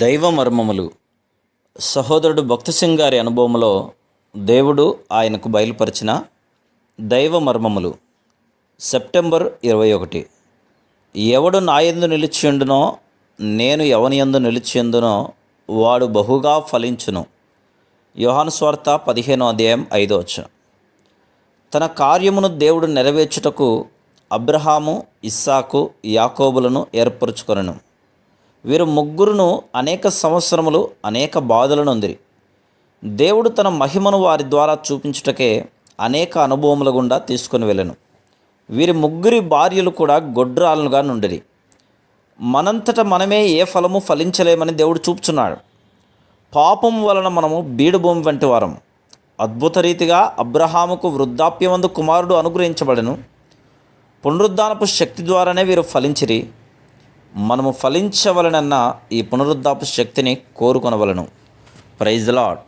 దైవ మర్మములు. సహోదరుడు భక్తి సింగ్ గారి అనుభవంలో దేవుడు ఆయనకు బయలుపరిచిన దైవ మర్మములు. సెప్టెంబర్ 21. ఎవడు నాయందు నిలిచియుండునో నేను ఎవని యందు నిలిచియుందునో వాడు బహుగా ఫలించును. యోహాను సువార్త 15:5. తన కార్యమును దేవుడు నెరవేర్చుటకు అబ్రహాము, ఇస్సాకు, యాకోబులను ఏర్పరచుకొనెను. వీరు ముగ్గురును అనేక సంవత్సరములు అనేక బాధలు నొందిరి. దేవుడు తన మహిమను వారి ద్వారా చూపించుటకే అనేక అనుభవముల గుండా తీసుకొని వెళ్ళెను. వీరి ముగ్గురి భార్యలు కూడా గొడ్రాలుగా నుండిరి. మనంతట మనమే ఏ ఫలము ఫలించలేమని దేవుడు చూపుచున్నాడు. పాపం వలన మనము బీడు భూమి వంటి వారం. అద్భుత రీతిగా అబ్రహాముకు వృద్ధాప్యమందు కుమారుడు అనుగ్రహించబడెను. పునరుద్ధానపు శక్తి ద్వారానే వీరు ఫలించిరి. మనము ఫలించవలనన్న ఈ పునరుద్ధాపు శక్తిని కోరుకొనవలను. Praise the lord.